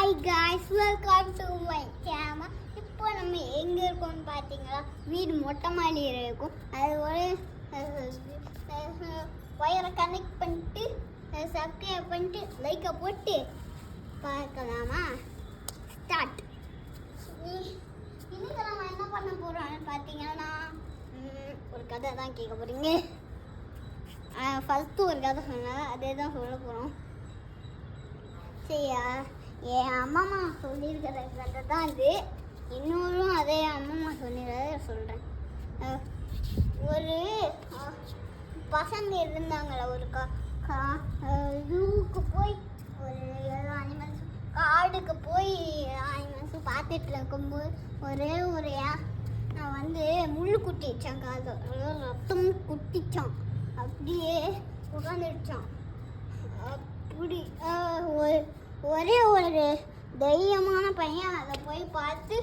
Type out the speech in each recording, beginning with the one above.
Hi guys, welcome to my channel. இப்போ நம்ம எங்கே இருக்கோம்னு பார்த்தீங்களா, வீடு மொட்டை மாடியில் இருக்கும். அது ஒரு ஒயரை கனெக்ட் பண்ணிட்டு சப்ஸ்கிரைப் பண்ணிட்டு லைக்கை போட்டு பார்க்கலாமா? ஸ்டார்ட். இன்னைக்கு நம்ம என்ன பண்ண போகிறோம்னு பார்த்தீங்கன்னா, ஒரு கதை தான் கேட்க போகிறீங்க. ஃபஸ்ட்டு ஒரு கதை சொன்னேன், அதே தான் சொல்ல போகிறோம். சரியா? என் அம்மா சொல்லியிருக்கிற கதை தான் இது. இன்னொரும் அதே அம்மா சொல்லிடுறத சொல்கிறேன். ஒரு பசங்க இருந்தாங்கள, ஒரு ஜூவுக்கு போய் ஒரு அனிமல்ஸ், காடுக்கு போய் அனிமல்ஸ் பார்த்துட்டு இருக்கும்போது ஒரு நான் வந்து முள் குட்டிச்சான், காது ரத்தம் குட்டிச்சான், அப்படியே உட்காந்துடுச்சான். அப்படி ஒரே ஒரு தைரியமான பையன் அதை போய் பார்த்து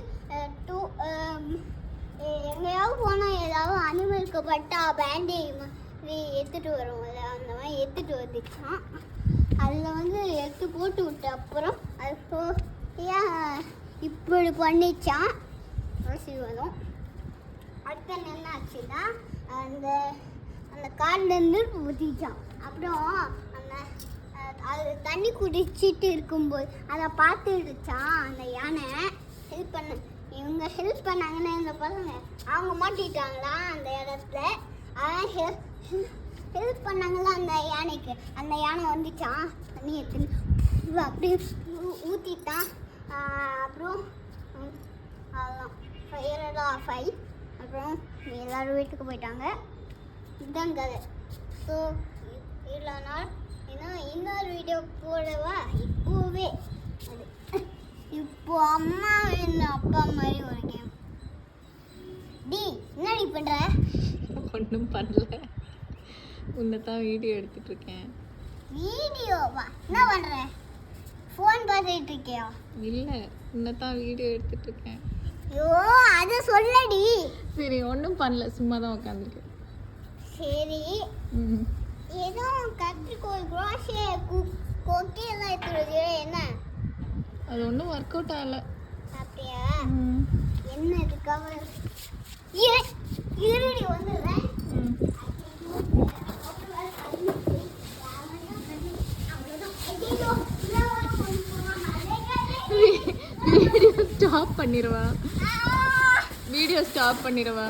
எங்கேயாவது போனால் ஏதாவது அனிமலுக்கு பட்டா பேண்டேஜ் மாதிரி எடுத்துகிட்டு வருவோம்ல, அந்த மாதிரி எடுத்துகிட்டு வந்துச்சான். அதில் வந்து எடுத்து போட்டு விட்ட அப்புறம் அது ஏன் இப்படி பண்ணிச்சான் வரும். அடுத்த என்ன ஆச்சுன்னா, அந்த அந்த கார்லேருந்து ஊற்றிச்சான். அப்புறம் அது தண்ணி குடிச்சிட்டு இருக்கும்போது அதை பார்த்துடுச்சான் அந்த யானை. இவங்க ஹெல்ப் பண்ணாங்கன்னு இந்த பசங்க அவங்க மாட்டிட்டாங்களா அந்த இடத்துல. அதான் ஹெல்ப் பண்ணாங்களா அந்த யானைக்கு. அந்த யானை வந்துச்சான், தண்ணி எடுத்து அப்படியே ஊற்றிட்டான். அப்புறம் அதெல்லாம் ஃபயரெல்லாம் ஆஃப் ஆகி அப்புறம் எல்லோரும் வீட்டுக்கு போயிட்டாங்க. இதுதான் கதை. ஸோ இவ்வளோ நாள் இன்னொரு வீடியோ போடவா? இப்போவே அது இப்போ அம்மா என்ன அப்பா மாதிரி ஒரு கேம். என்னடி பண்ற? ஒன்றும் பண்ணல, உன்னை தான் வீடியோ எடுத்துட்டு இருக்கேன். வீடியோவா? என்ன பண்ற? ஃபோன் பார்த்துட்டு இருக்கியா? இல்லை, உன்னை தான் வீடியோ எடுத்துட்டு இருக்கேன். ஐயோ, அதை சொல்லடி. சரி, ஒன்றும் பண்ணல, சும்மா தான் உட்காந்துருக்கேன். சரி, ஏதோ கத்திரிக்கோள் குரோஷே கொக்கி எல்லாம் எடுத்துருது. என்ன அது ஒன்றும் ஒர்க் அவுட் ஆகலை. அப்படியா? என்ன இதுக்காக இருடி வந்துடுறேன். Video stop பண்ணிடுவா.